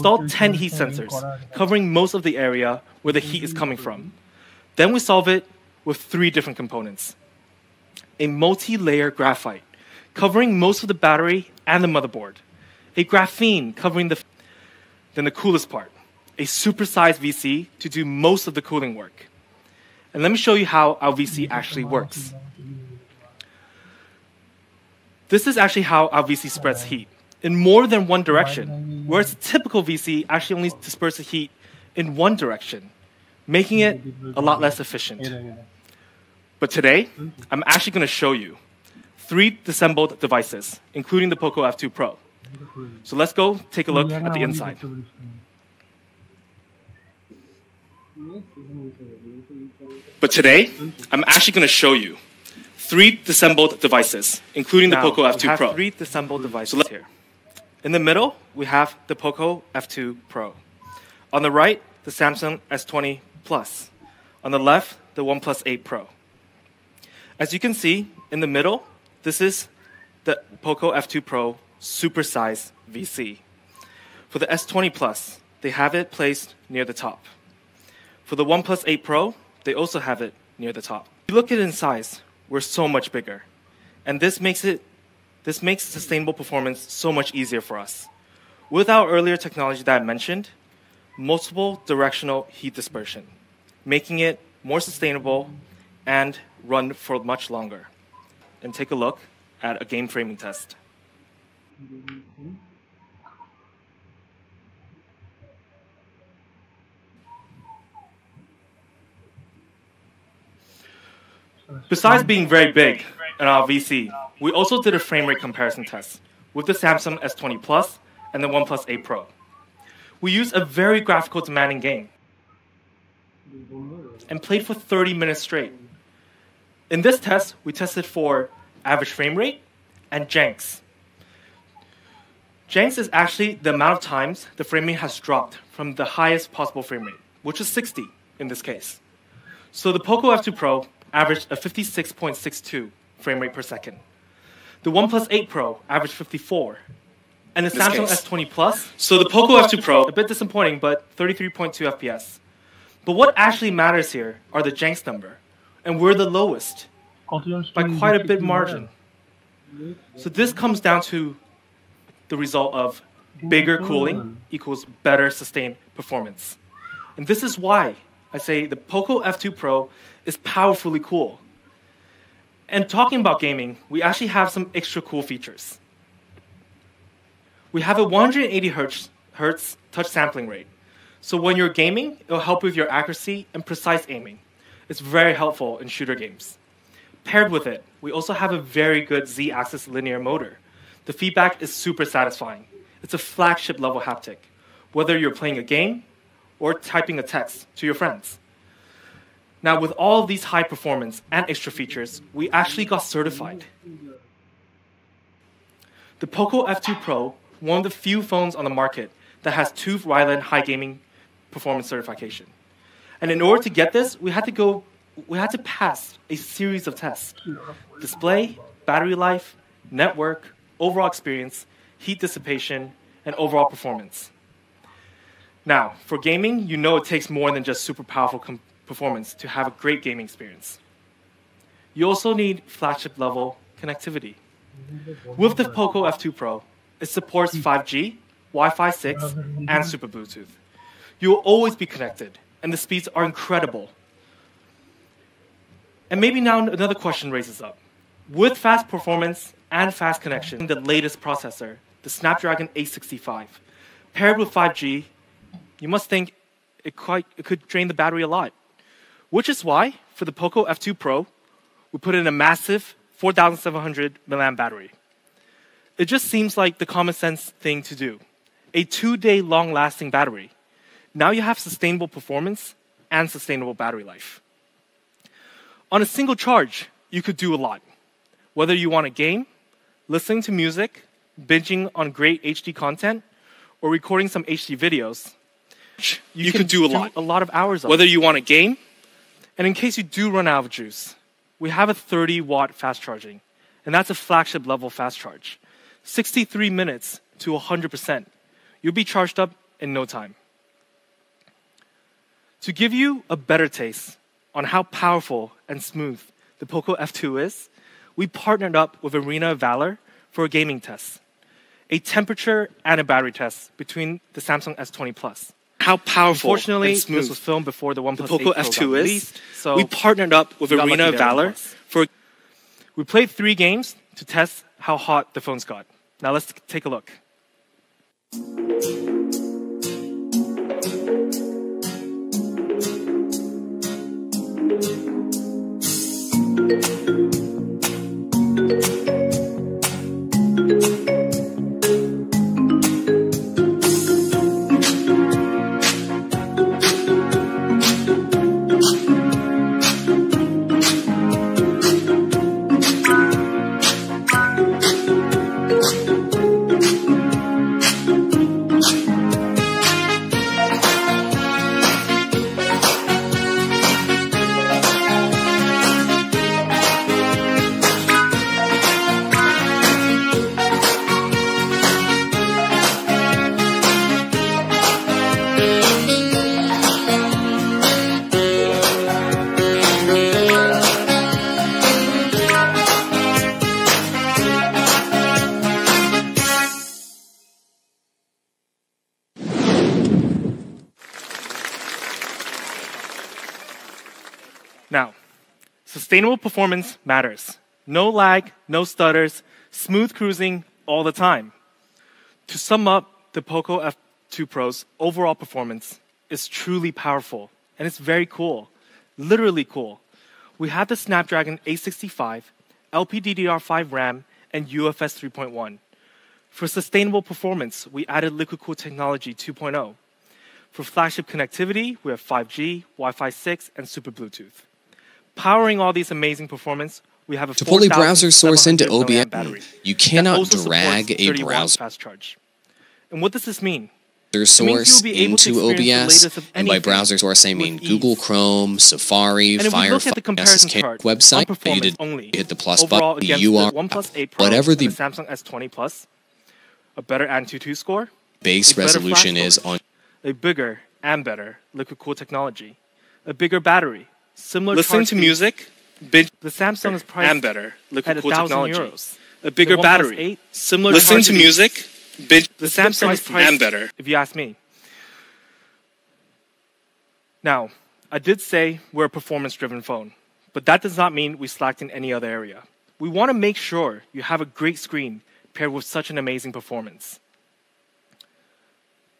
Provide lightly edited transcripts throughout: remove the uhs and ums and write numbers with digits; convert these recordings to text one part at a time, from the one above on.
installed 10 heat sensors, covering most of the area where the heat is coming from. Then we solve it with 3 different components. A multi-layer graphite, covering most of the battery and the motherboard. A graphene covering then the coolest part, a supersized VC to do most of the cooling work. And let me show you how our VC actually works. This is actually how our VC spreads heat, in more than one direction, whereas a typical VC actually only disperses heat in one direction, making it a lot less efficient. But today, I'm actually going to show you 3 disassembled devices, including the POCO F2 Pro. So let's go take a look at the inside. But today, I'm actually going to show you 3 disassembled devices, including the POCO F2 Pro. 3 disassembled devices here. In the middle, we have the POCO F2 Pro. On the right, the Samsung S20 Plus. On the left, the OnePlus 8 Pro. As you can see, in the middle, this is the POCO F2 Pro supersized VC. For the S20 Plus, they have it placed near the top. For the OnePlus 8 Pro, they also have it near the top. If you look at it in size, we're so much bigger. And this makes sustainable performance so much easier for us. With our earlier technology that I mentioned, multiple directional heat dispersion, making it more sustainable and run for much longer. And take a look at a game framing test. Besides being very big in our VC, we also did a frame rate comparison test with the Samsung S20 Plus and the OnePlus 8 Pro. We used a very graphical demanding game and played for 30 minutes straight. In this test, we tested for average frame rate and janks. Janks is actually the amount of times the frame rate has dropped from the highest possible frame rate, which is 60 in this case. So the POCO F2 Pro averaged a 56.62 frame rate per second. The OnePlus 8 Pro averaged 54. And the Samsung S20 Plus, so the POCO F2 Pro, a bit disappointing, but 33.2 FPS. But what actually matters here are the janks number. And we're the lowest by quite a bit margin. So this comes down to the result of bigger cooling equals better sustained performance. And this is why I say the POCO F2 Pro is powerfully cool. And talking about gaming, we actually have some extra cool features. We have a 180 hertz touch sampling rate. So when you're gaming, it'll help with your accuracy and precise aiming. It's very helpful in shooter games. Paired with it, we also have a very good Z-axis linear motor. The feedback is super satisfying. It's a flagship level haptic, whether you're playing a game or typing a text to your friends. Now, with all of these high performance and extra features, we actually got certified. The POCO F2 Pro, one of the few phones on the market that has 2 Ryland high gaming performance certification. And in order to get this, we had to pass a series of tests. Display, battery life, network, overall experience, heat dissipation, and overall performance. Now, for gaming, you know it takes more than just super powerful performance to have a great gaming experience. You also need flagship level connectivity. With the POCO F2 Pro, it supports 5G, Wi-Fi 6, and Super Bluetooth. You will always be connected, and the speeds are incredible. And maybe now another question raises up. With fast performance and fast connection, the latest processor, the Snapdragon 865, paired with 5G, you must think it could drain the battery a lot. Which is why, for the POCO F2 Pro, we put in a massive 4,700 mAh battery. It just seems like the common sense thing to do. A 2-day long-lasting battery. Now you have sustainable performance and sustainable battery life. On a single charge, you could do a lot. Whether you want to game, listening to music, binging on great HD content, or recording some HD videos, you can do a lot of hours of it. Whether you want to game, and in case you do run out of juice, we have a 30-watt fast charging, and that's a flagship level fast charge. 63 minutes to 100%. You'll be charged up in no time. To give you a better taste on how powerful and smooth the POCO F2 is, we partnered up with Arena of Valor for a gaming test, a temperature and a battery test between the Samsung S20 Plus. How powerful Unfortunately, and smooth this was filmed before the OnePlus the POCO 8 Pro F2 got is. released, so we partnered up with Arena of Valor for. We played 3 games to test how hot the phones got. Now let's take a look. Now, sustainable performance matters. No lag, no stutters, smooth cruising all the time. To sum up, the POCO F2 Pro's overall performance is truly powerful, and it's very cool, literally cool. We have the Snapdragon 865, LPDDR5 RAM, and UFS 3.1. For sustainable performance, we added liquid cooled technology 2.0. For flagship connectivity, we have 5G, Wi-Fi 6, and Super Bluetooth. Powering all these amazing performance, we have a to pull a browser source into OBS, battery. you cannot drag a browser fast charge. And what does this mean? Source into OBS, and by browser source I mean Google Chrome, Safari, Firefox, website. You did hit the plus button, the URL, whatever the Samsung S20 Plus, a better Antutu score, base resolution is on a bigger and better liquid cooled technology, a bigger battery, similar listening to music, the Samsung is priced and better liquid at cooled technology, €1,000. a bigger battery, similar listening to music, the Samsung is priced and better. If you ask me. Now, I did say we're a performance-driven phone, but that does not mean we slacked in any other area. We want to make sure you have a great screen paired with such an amazing performance.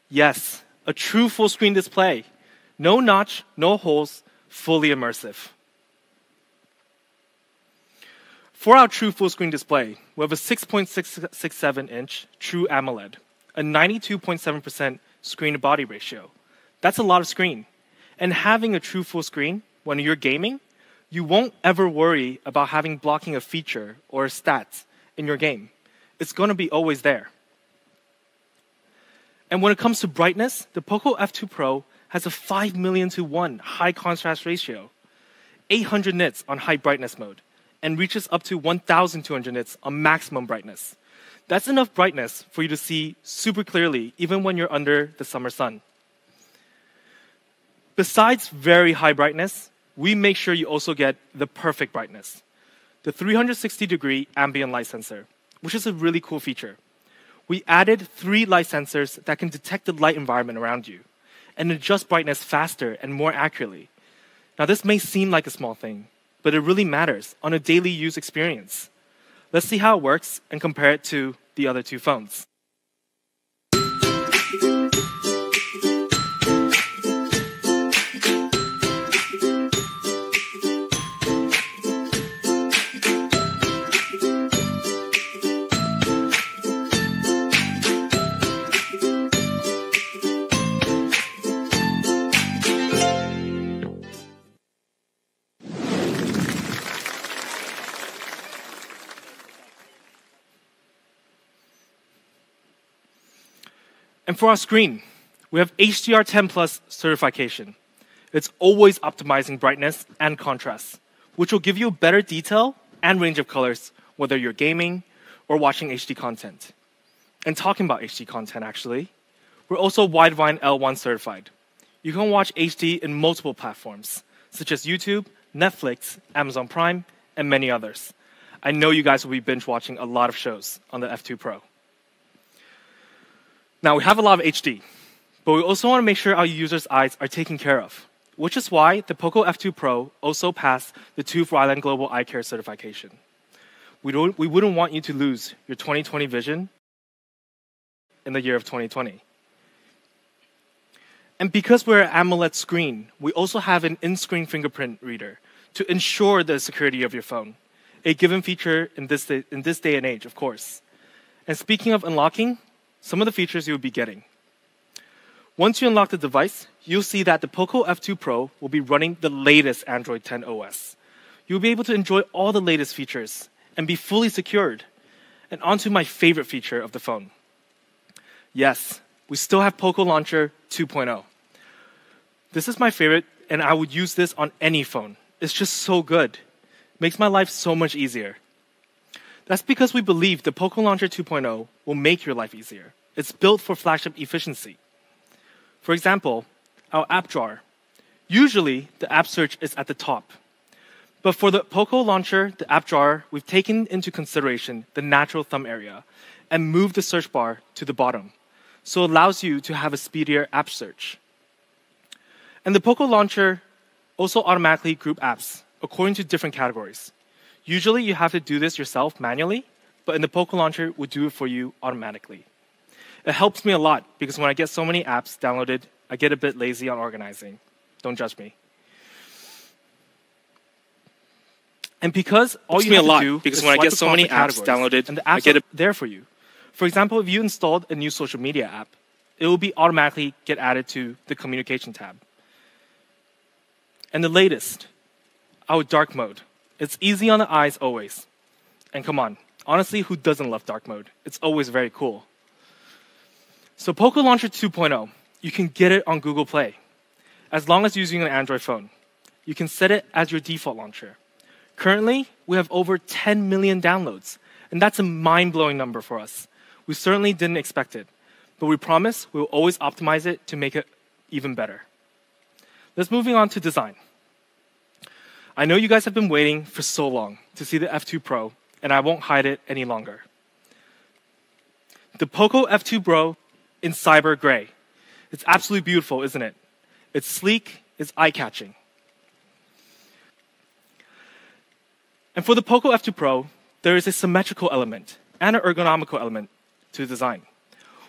Yes, a true full-screen display. No notch, no holes, fully immersive. For our true full-screen display, we have a 6.667-inch True AMOLED, a 92.7% screen-to-body ratio. That's a lot of screen. And having a true full screen, when you're gaming, you won't ever worry about having blocking a feature or a stat in your game. It's going to be always there. And when it comes to brightness, the POCO F2 Pro has a 5 million to 1 high contrast ratio, 800 nits on high brightness mode, and reaches up to 1,200 nits on maximum brightness. That's enough brightness for you to see super clearly even when you're under the summer sun. Besides very high brightness, we make sure you also get the perfect brightness. The 360-degree ambient light sensor, which is a really cool feature. We added 3 light sensors that can detect the light environment around you and adjust brightness faster and more accurately. Now, this may seem like a small thing, but it really matters on a daily use experience. Let's see how it works and compare it to the other 2 phones. And for our screen, we have HDR10 Plus certification. It's always optimizing brightness and contrast, which will give you better detail and range of colors, whether you're gaming or watching HD content. And talking about HD content, actually, We're also Widevine L1 certified. You can watch HD in multiple platforms, such as YouTube, Netflix, Amazon Prime, and many others. I know you guys will be binge watching a lot of shows on the F2 Pro. Now, we have a lot of HD, but we also want to make sure our users' eyes are taken care of, which is why the POCO F2 Pro also passed the TÜV Rheinland Global Eye Care certification. We wouldn't want you to lose your 20/20 vision in the year of 2020. And because we're an AMOLED screen, we also have an in-screen fingerprint reader to ensure the security of your phone, a given feature in this day and age, of course. And speaking of unlocking, some of the features you'll be getting. Once you unlock the device, you'll see that the POCO F2 Pro will be running the latest Android 10 OS. You'll be able to enjoy all the latest features and be fully secured. And onto my favorite feature of the phone. Yes, we still have POCO Launcher 2.0. This is my favorite, and I would use this on any phone. It's just so good. Makes my life so much easier. That's because we believe the POCO Launcher 2.0 will make your life easier. It's built for flagship efficiency. For example, our app drawer. Usually, the app search is at the top. But for the POCO Launcher, the app drawer, we've taken into consideration the natural thumb area and moved the search bar to the bottom, so it allows you to have a speedier app search. And the POCO Launcher also automatically groups apps according to different categories. Usually, you have to do this yourself manually, but in the POCO Launcher, we'll do it for you automatically. It helps me a lot because when I get so many apps downloaded, I get a bit lazy on organizing. Don't judge me. And because all you have to do is when I get so many apps downloaded, and the apps are there for you. For example, if you installed a new social media app, it will be automatically get added to the communication tab. And the latest, our dark mode. It's easy on the eyes always. And come on, honestly, who doesn't love dark mode? It's always very cool. So POCO Launcher 2.0, you can get it on Google Play, as long as using an Android phone. You can set it as your default launcher. Currently, we have over 10 million downloads, and that's a mind-blowing number for us. We certainly didn't expect it, but we promise we will always optimize it to make it even better. Let's move on to design. I know you guys have been waiting for so long to see the F2 Pro, and I won't hide it any longer. The POCO F2 Pro in cyber gray. It's absolutely beautiful, isn't it? It's sleek, it's eye-catching. And for the POCO F2 Pro, there is a symmetrical element and an ergonomical element to the design.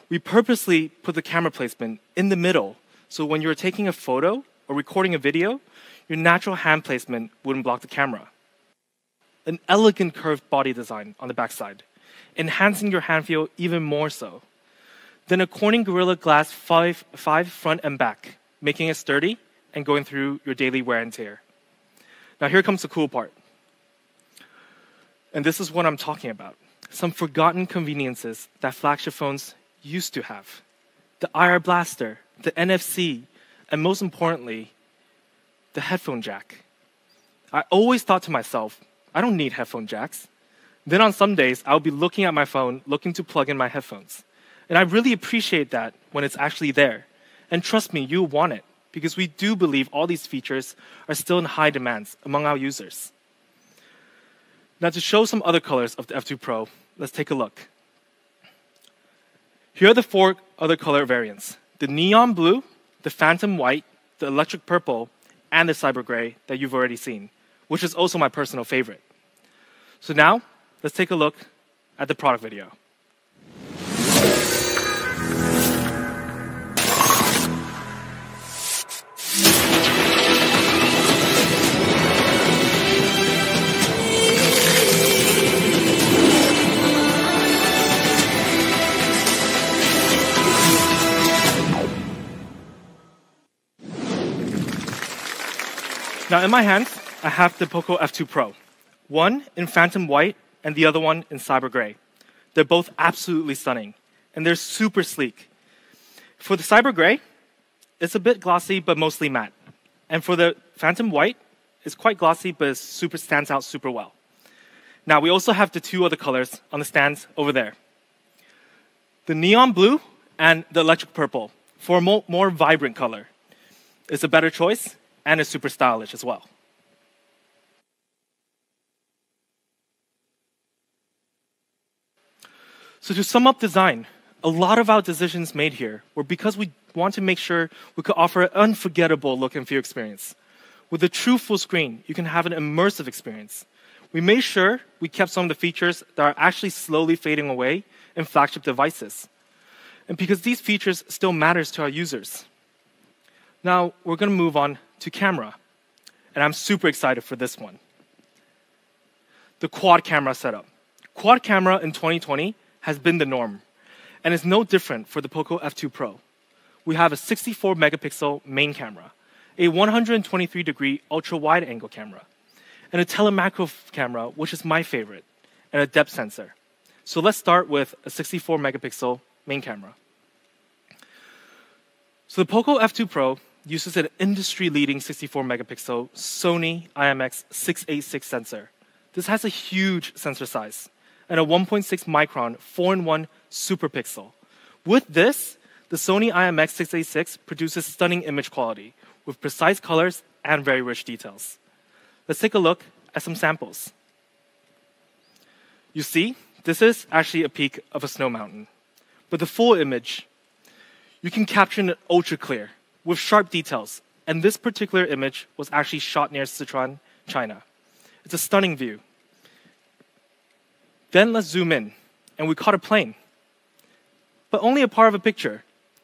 We purposely put the camera placement in the middle, so when you're taking a photo or recording a video, your natural hand placement wouldn't block the camera. An elegant curved body design on the backside, enhancing your hand feel even more so. Then a Corning Gorilla Glass 5 front and back, making it sturdy and going through your daily wear and tear. Now here comes the cool part. And this is what I'm talking about. Some forgotten conveniences that flagship phones used to have. The IR blaster, the NFC, and most importantly, the headphone jack. I always thought to myself, I don't need headphone jacks. Then on some days, I'll be looking at my phone, looking to plug in my headphones. And I really appreciate that when it's actually there. And trust me, you'll want it, because we do believe all these features are still in high demands among our users. Now to show some other colors of the F2 Pro, let's take a look. Here are the 4 other color variants. The neon blue, the phantom white, the electric purple, and the cyber gray that you've already seen, which is also my personal favorite. So now, let's take a look at the product video. Now in my hands, I have the POCO F2 Pro. One in phantom white and the other one in cyber gray. They're both absolutely stunning, and they're super sleek. For the cyber gray, it's a bit glossy but mostly matte. And for the phantom white, it's quite glossy but stands out super well. Now we also have the 2 other colors on the stands over there. The neon blue and the electric purple for a more vibrant color. It's a better choice, and it's super stylish as well. So to sum up design, a lot of our decisions made here were because we want to make sure we could offer an unforgettable look and feel experience. With a true full screen, you can have an immersive experience. We made sure we kept some of the features that are actually slowly fading away in flagship devices. And because these features still matters to our users. Now, we're going to move on to camera. And I'm super excited for this one. The quad camera setup. Quad camera in 2020 has been the norm. And it's no different for the POCO F2 Pro. We have a 64 megapixel main camera, a 123-degree ultra-wide angle camera, and a telemacro camera, which is my favorite, and a depth sensor. So let's start with a 64 megapixel main camera. So the POCO F2 Pro uses an industry-leading 64 megapixel Sony IMX686 sensor. This has a huge sensor size and a 1.6 micron 4-in-1 super pixel. With this, the Sony IMX686 produces stunning image quality with precise colors and very rich details. Let's take a look at some samples. You see, this is actually a peak of a snow mountain. But the full image, you can capture it ultra clear with sharp details. And this particular image was actually shot near Sichuan, China. It's a stunning view. Then let's zoom in, and we caught a plane. But only a part of a picture.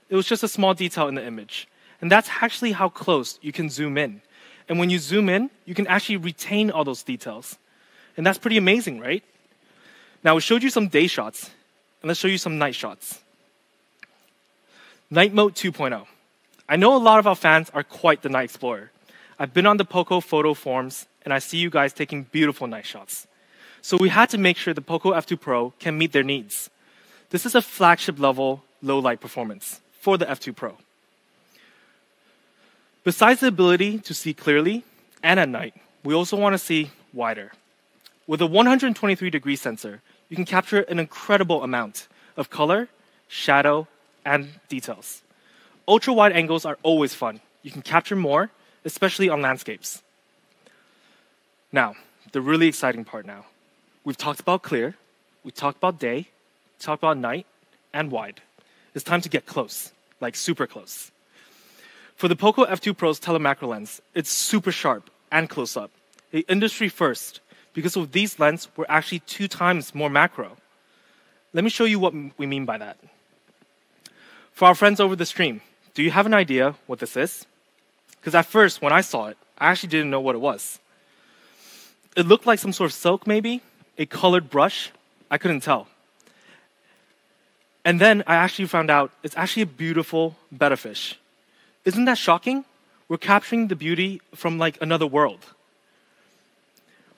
It was just a small detail in the image. And that's actually how close you can zoom in. And when you zoom in, you can actually retain all those details. And that's pretty amazing, right? Now, we showed you some day shots, and let's show you some night shots. Night Mode 2.0. I know a lot of our fans are quite the night explorer. I've been on the POCO photo forums, and I see you guys taking beautiful night shots. So we had to make sure the POCO F2 Pro can meet their needs. This is a flagship level low light performance for the F2 Pro. Besides the ability to see clearly and at night, we also want to see wider. With a 123-degree sensor, you can capture an incredible amount of color, shadow, and details. Ultra-wide angles are always fun. You can capture more, especially on landscapes. Now, the really exciting part now. We've talked about clear, we talked about day, talked about night, and wide. It's time to get close, like super close. For the POCO F2 Pro's telemacro lens, it's super sharp and close-up. The industry first, because with these lenses, we're actually 2 times more macro. Let me show you what we mean by that. For our friends over the stream, do you have an idea what this is? Because at first, when I saw it, I actually didn't know what it was. It looked like some sort of silk, maybe, a colored brush. I couldn't tell. And then I actually found out it's actually a beautiful betta fish. Isn't that shocking? We're capturing the beauty from like another world.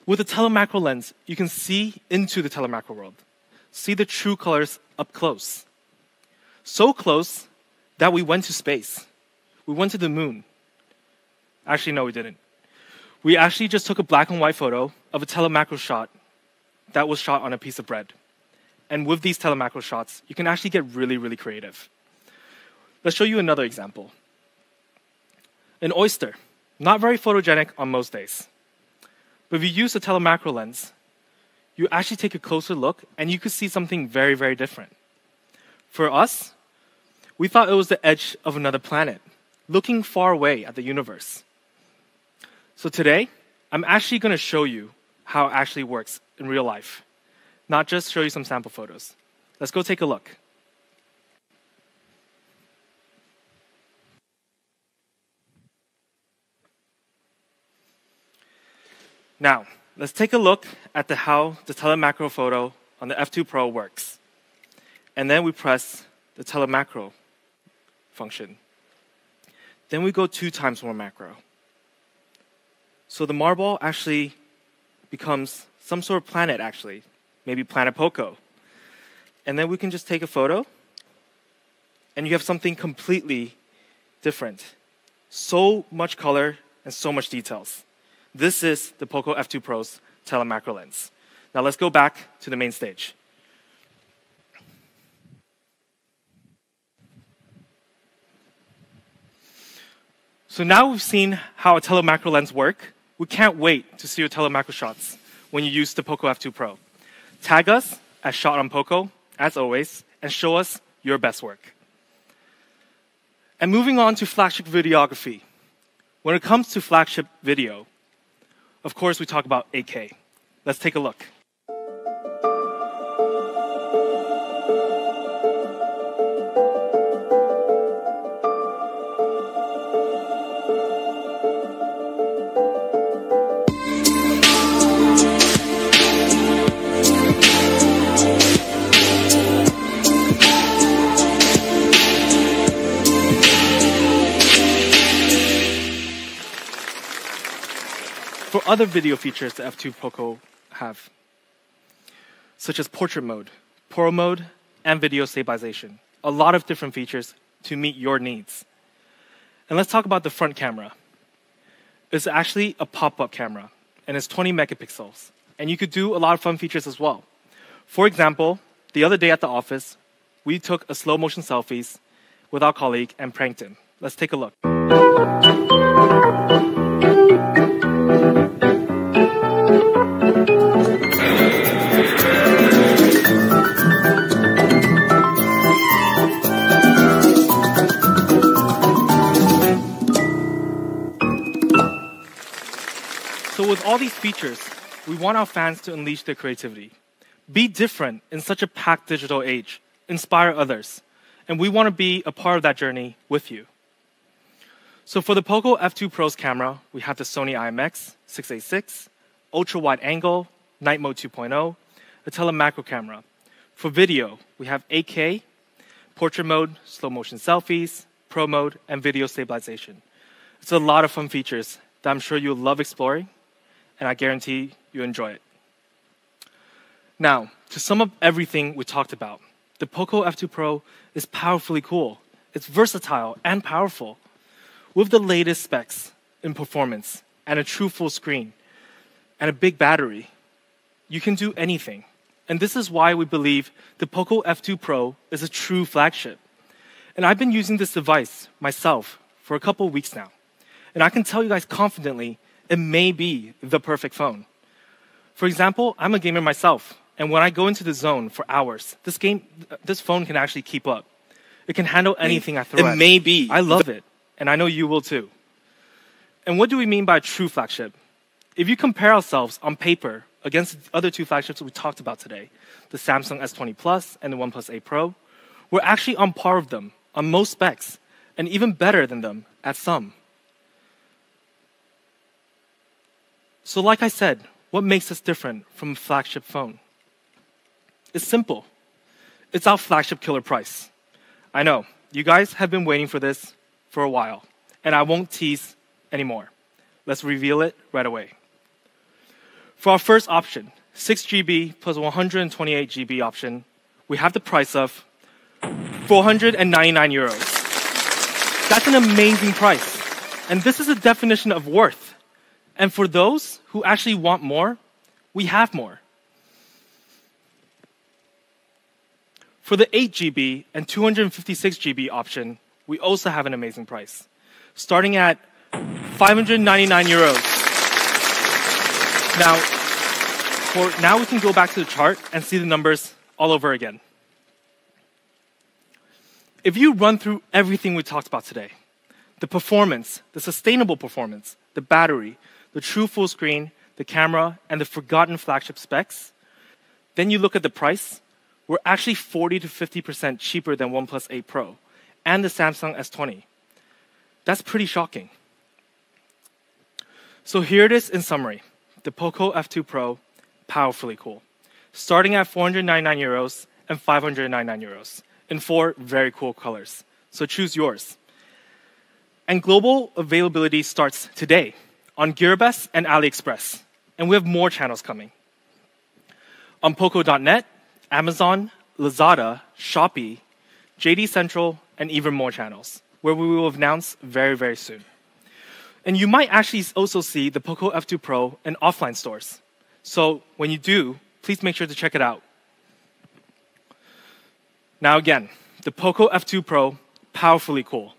With a telemacro lens, you can see into the telemacro world, see the true colors up close. So close that we went to space. We went to the moon. Actually, no, we didn't. We actually just took a black and white photo of a telemacro shot that was shot on a piece of bread. And with these telemacro shots, you can actually get really, really creative. Let's show you another example. An oyster, not very photogenic on most days. But if you use a telemacro lens, you actually take a closer look and you could see something very, very different. For us, we thought it was the edge of another planet, looking far away at the universe. So today, I'm actually going to show you how it actually works in real life, not just show you some sample photos. Let's go take a look. Now, let's take a look at how the telemacro photo on the F2 Pro works. And then we press the telemacro function. Then we go 2 times more macro. So the marble actually becomes some sort of planet, actually. Maybe Planet POCO. And then we can just take a photo, and you have something completely different. So much color and so much details. This is the POCO F2 Pro's telemacro lens. Now let's go back to the main stage. So now we've seen how a telemacro lens work. We can't wait to see your telemacro shots when you use the POCO F2 Pro. Tag us at Shot on POCO, as always, and show us your best work. And moving on to flagship videography. When it comes to flagship video, of course we talk about 8K. Let's take a look. For other video features the F2 POCO have, such as portrait mode, pro mode, and video stabilization. A lot of different features to meet your needs. And let's talk about the front camera. It's actually a pop-up camera, and it's 20 megapixels. And you could do a lot of fun features as well. For example, the other day at the office, we took a slow motion selfies with our colleague and pranked him. Let's take a look. So with all these features, we want our fans to unleash their creativity. Be different in such a packed digital age. Inspire others. And we want to be a part of that journey with you. So for the POCO F2 Pro's camera, we have the Sony IMX686, ultra-wide angle, night mode 2.0, a telemacro camera. For video, we have 8K, portrait mode, slow motion selfies, pro mode, and video stabilization. It's a lot of fun features that I'm sure you'll love exploring, and I guarantee you enjoy it. Now, to sum up everything we talked about, the POCO F2 Pro is powerfully cool. It's versatile and powerful. With the latest specs in performance and a true full screen and a big battery, you can do anything. And this is why we believe the POCO F2 Pro is a true flagship. And I've been using this device myself for a couple of weeks now. And I can tell you guys confidently, it may be the perfect phone. For example, I'm a gamer myself, and when I go into the zone for hours, this phone can actually keep up. It can handle anything I throw at it. It may be. I love it, and I know you will too. And what do we mean by true flagship? If you compare ourselves on paper against the other two flagships we talked about today, the Samsung S20 Plus and the OnePlus 8 Pro, we're actually on par with them on most specs, and even better than them at some. So like I said, what makes us different from a flagship phone? It's simple. It's our flagship killer price. I know, you guys have been waiting for this for a while, and I won't tease anymore. Let's reveal it right away. For our first option, 6GB plus 128GB option, we have the price of 499 euros. That's an amazing price. And this is a definition of worth. And for those who actually want more, we have more. For the 8GB and 256GB option, we also have an amazing price, starting at 599 euros. Now we can go back to the chart and see the numbers all over again. If you run through everything we talked about today, the performance, the sustainable performance, the battery, the true full screen, the camera, and the forgotten flagship specs, then you look at the price, we're actually 40 to 50% cheaper than OnePlus 8 Pro and the Samsung S20. That's pretty shocking. So here it is in summary. The POCO F2 Pro, powerfully cool. Starting at 499 euros and 599 euros in 4 very cool colors. So choose yours. And global availability starts today on Gearbest and AliExpress. And we have more channels coming. On POCO.net, Amazon, Lazada, Shopee, JD Central, and even more channels, where we will announce very, very soon. And you might actually also see the POCO F2 Pro in offline stores. So when you do, please make sure to check it out. Now again, the POCO F2 Pro, powerfully cool.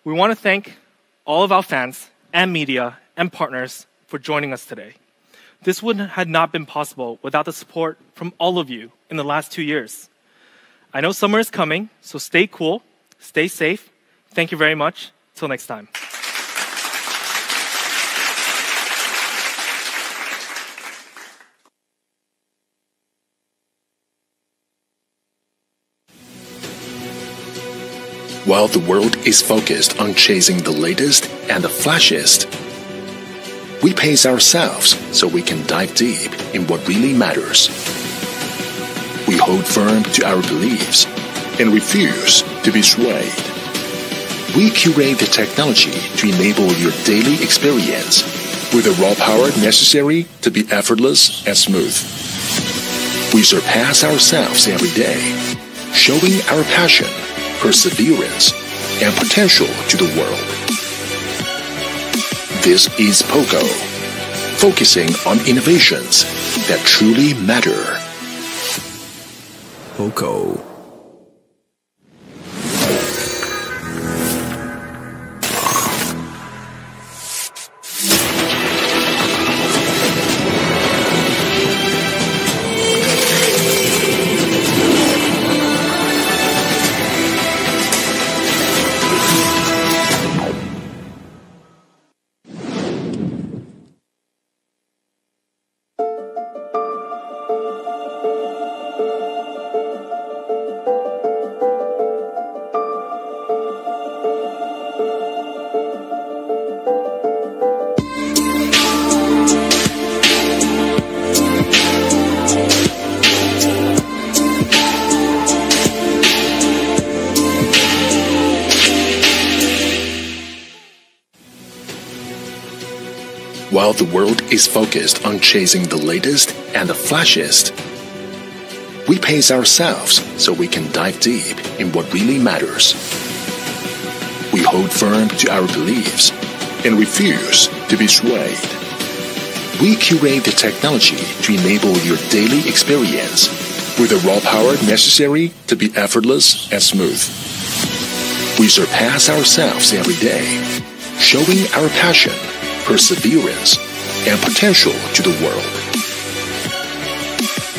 We want to thank all of our fans and media and partners for joining us today. This would have not been possible without the support from all of you in the last 2 years. I know summer is coming, so stay cool, stay safe. Thank you very much. Till next time. While the world is focused on chasing the latest and the flashiest, we pace ourselves so we can dive deep in what really matters. We hold firm to our beliefs and refuse to be swayed. We curate the technology to enable your daily experience with the raw power necessary to be effortless and smooth. We surpass ourselves every day, showing our passion, perseverance, and potential to the world. This is POCO, focusing on innovations that truly matter. POCO. While the world is focused on chasing the latest and the flashiest, we pace ourselves so we can dive deep in what really matters. We hold firm to our beliefs and refuse to be swayed. We curate the technology to enable your daily experience with the raw power necessary to be effortless and smooth. We surpass ourselves every day, showing our passion, perseverance, and potential to the world.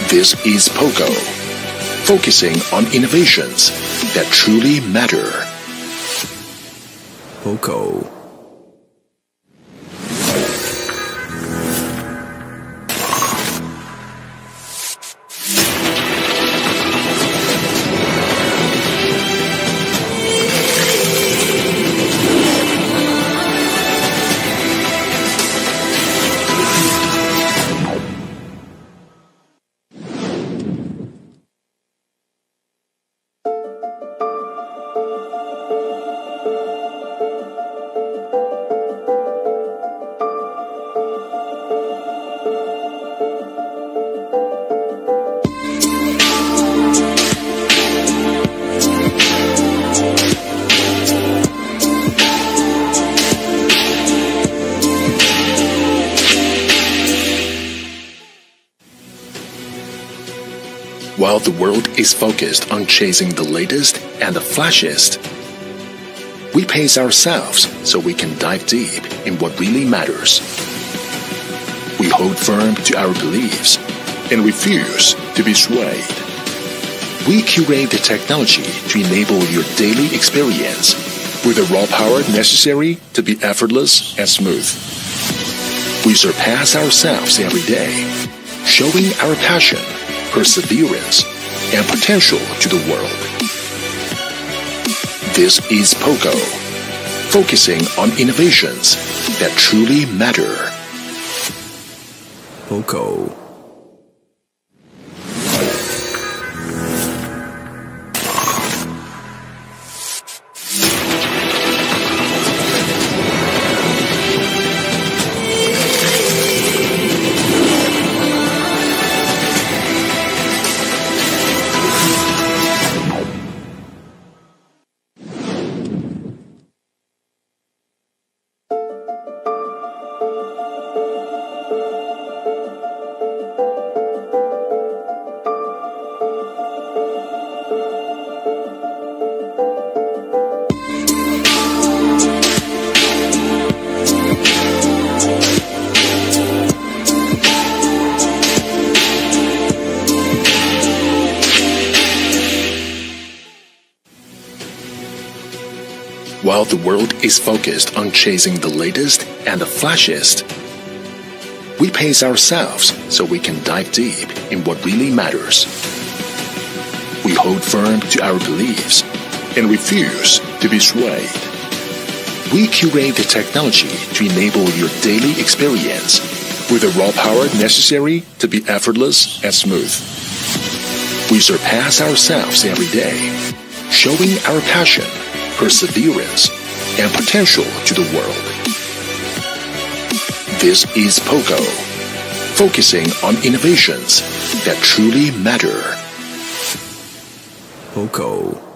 This is POCO, focusing on innovations that truly matter. POCO. While the world is focused on chasing the latest and the flashiest, we pace ourselves so we can dive deep in what really matters. We hold firm to our beliefs and refuse to be swayed. We curate the technology to enable your daily experience with the raw power necessary to be effortless and smooth. We surpass ourselves every day, showing our passion, perseverance, and potential to the world. This is POCO, focusing on innovations that truly matter. POCO. While the world is focused on chasing the latest and the flashiest, we pace ourselves so we can dive deep in what really matters. We hold firm to our beliefs and refuse to be swayed. We curate the technology to enable your daily experience with the raw power necessary to be effortless and smooth. We surpass ourselves every day, showing our passion, perseverance, and potential to the world. This is POCO, focusing on innovations that truly matter. POCO.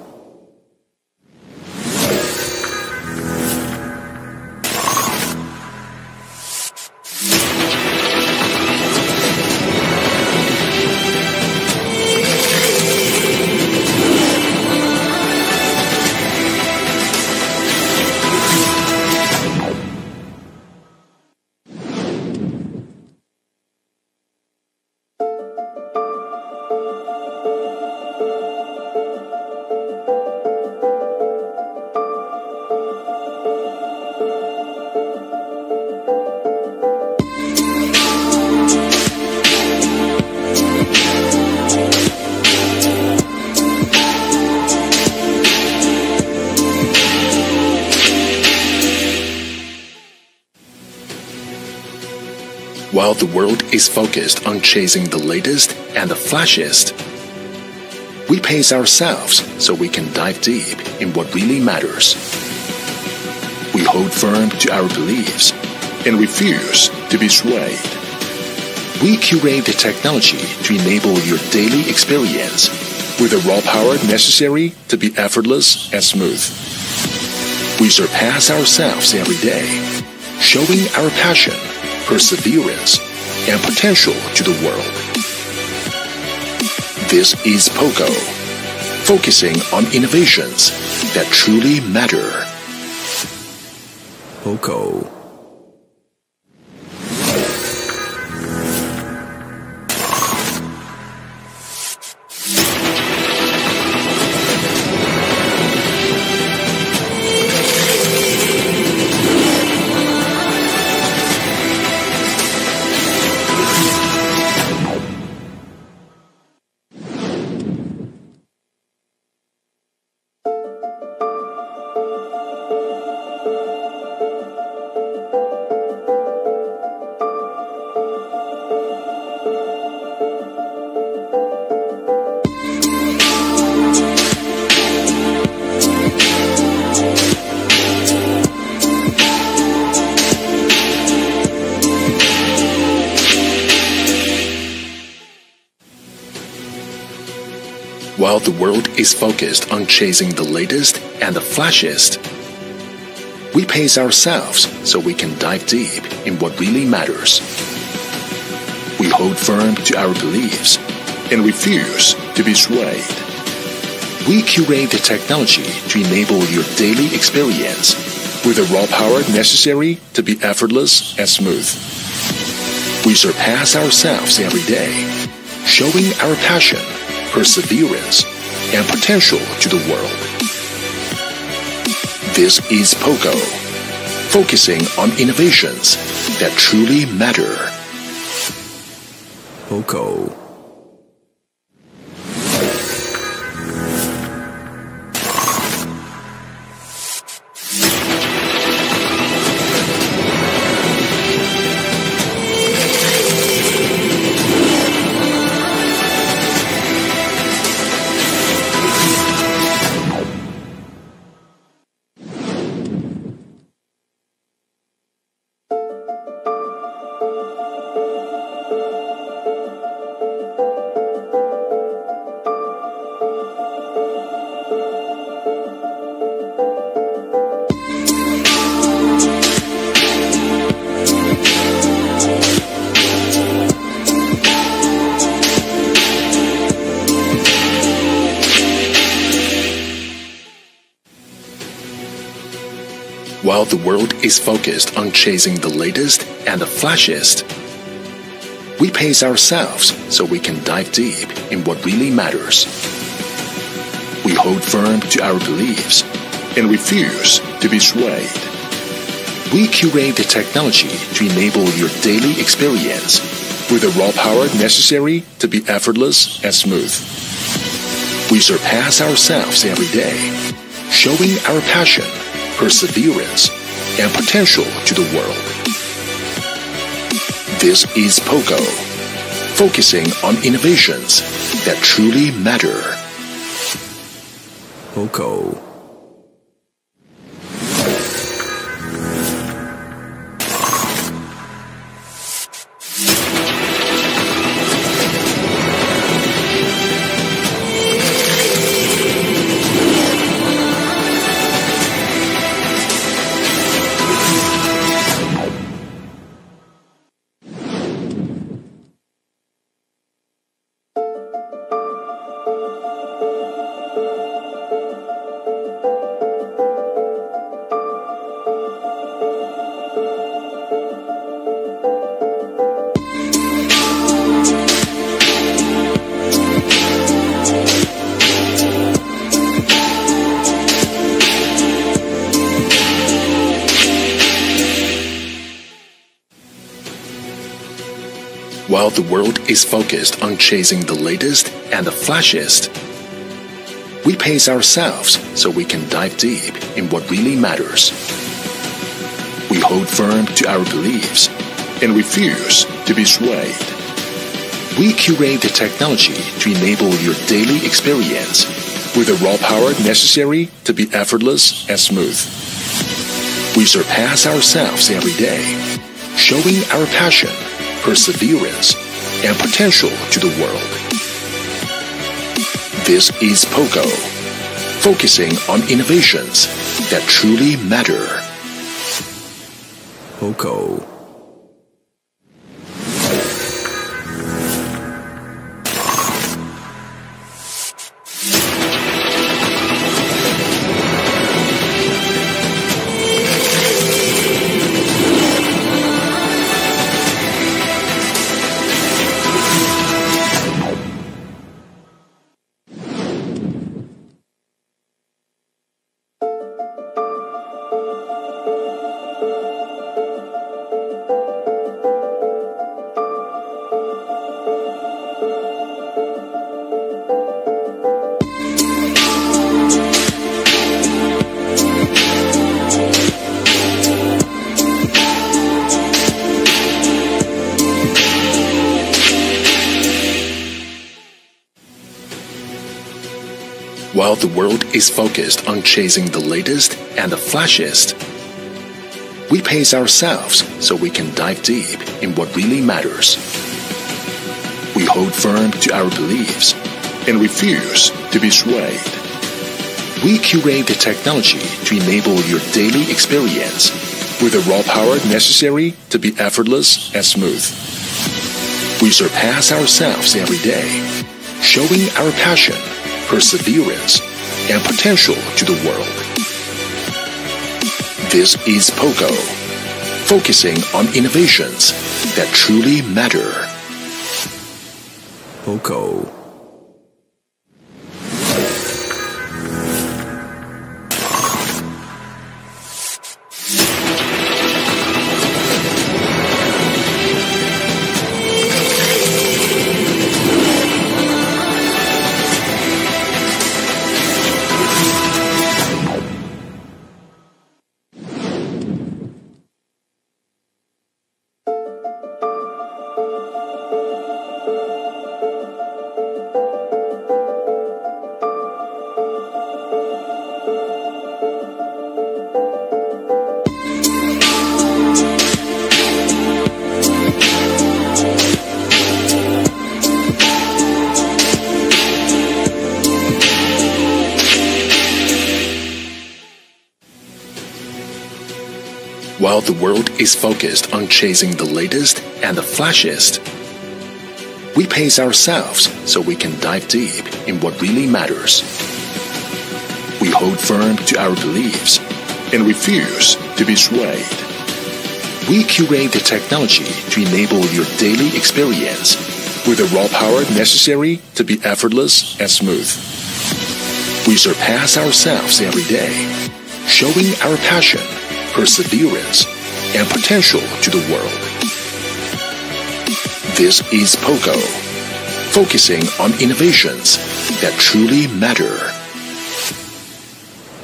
While the world is focused on chasing the latest and the flashiest, we pace ourselves so we can dive deep in what really matters. We hold firm to our beliefs and refuse to be swayed. We curate the technology to enable your daily experience with the raw power necessary to be effortless and smooth. We surpass ourselves every day, showing our passion, perseverance, and potential to the world. This is POCO, focusing on innovations that truly matter. POCO. While the world is focused on chasing the latest and the flashiest, we pace ourselves so we can dive deep in what really matters. We hold firm to our beliefs and refuse to be swayed. We curate the technology to enable your daily experience with the raw power necessary to be effortless and smooth. We surpass ourselves every day, showing our passion, perseverance, and potential to the world. This is POCO, focusing on innovations that truly matter. POCO. While the world is focused on chasing the latest and the flashiest, we pace ourselves so we can dive deep in what really matters. We hold firm to our beliefs and refuse to to be swayed. We curate the technology to enable your daily experience with the raw power necessary to be effortless and smooth. We surpass ourselves every day, showing our passion, perseverance, and potential to the world. This is POCO, focusing on innovations that truly matter. POCO. While the world is focused on chasing the latest and the flashiest, we pace ourselves so we can dive deep in what really matters. We hold firm to our beliefs and refuse to be swayed. We curate the technology to enable your daily experience with the raw power necessary to be effortless and smooth. We surpass ourselves every day, showing our passion, perseverance, and potential to the world. This is POCO, focusing on innovations that truly matter. POCO. While the world is focused on chasing the latest and the flashiest, we pace ourselves so we can dive deep in what really matters. We hold firm to our beliefs and refuse to be swayed. We curate the technology to enable your daily experience with the raw power necessary to be effortless and smooth. We surpass ourselves every day, showing our passion, perseverance, and potential to the world. This is POCO, focusing on innovations that truly matter. POCO. While the world is focused on chasing the latest and the flashiest, we pace ourselves so we can dive deep in what really matters. We hold firm to our beliefs and refuse to be swayed. We curate the technology to enable your daily experience with the raw power necessary to be effortless and smooth. We surpass ourselves every day, showing our passion, perseverance, and potential to the world. This is POCO, focusing on innovations that truly matter.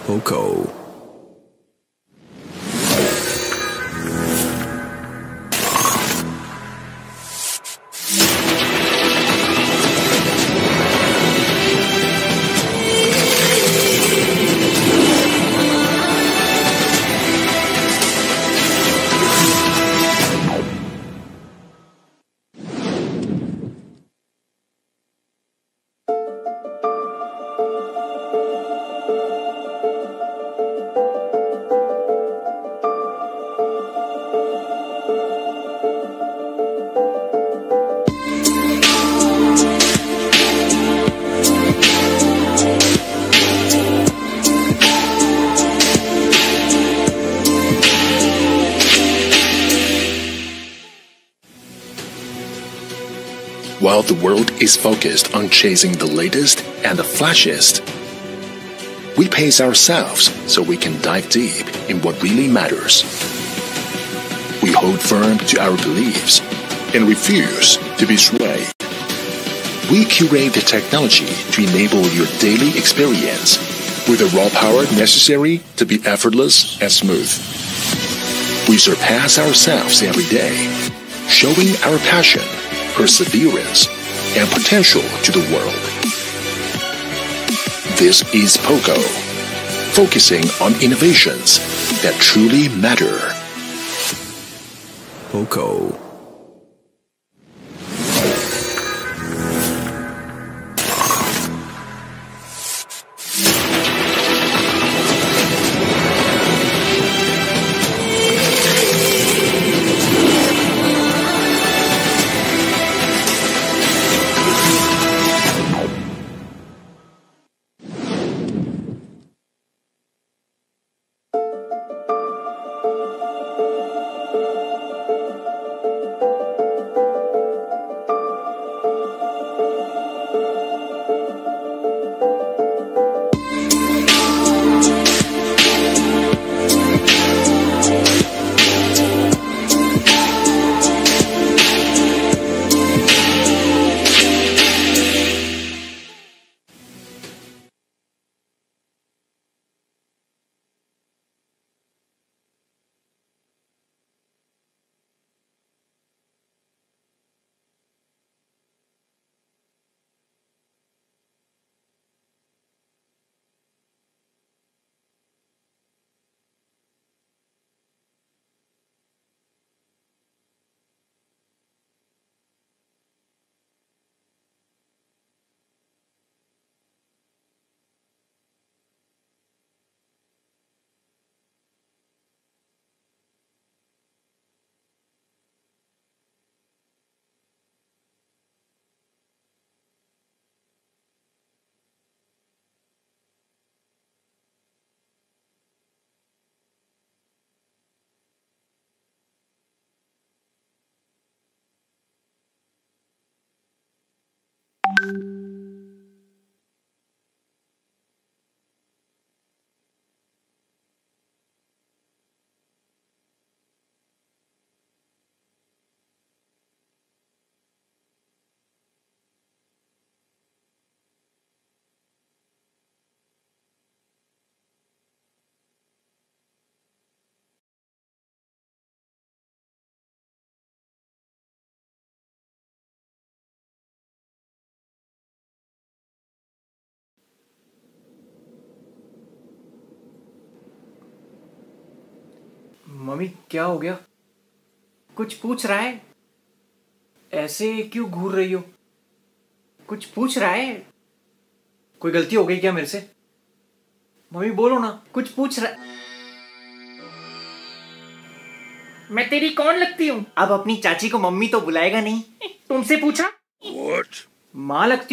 POCO. While the world is focused on chasing the latest and the flashiest, we pace ourselves so we can dive deep in what really matters. We hold firm to our beliefs and refuse to be swayed. We curate the technology to enable your daily experience with the raw power necessary to be effortless and smooth. We surpass ourselves every day, showing our passion, perseverance, and potential to the world. This is POCO, focusing on innovations that truly matter. POCO. Mummy क्या हो गया? कुछ पूछ रहा है? ऐसे क्यों घूर रही हो? कुछ पूछ रहा है? कोई गलती हो गई क्या मेरे से? मम्मी बोलो ना, कुछ पूछ रहा है। मैं तेरी कौन लगती हूँ? अब अपनी चाची को मम्मी तो बुलाएगा नहीं। तुमसे पूछा? What? माँ लगती हो।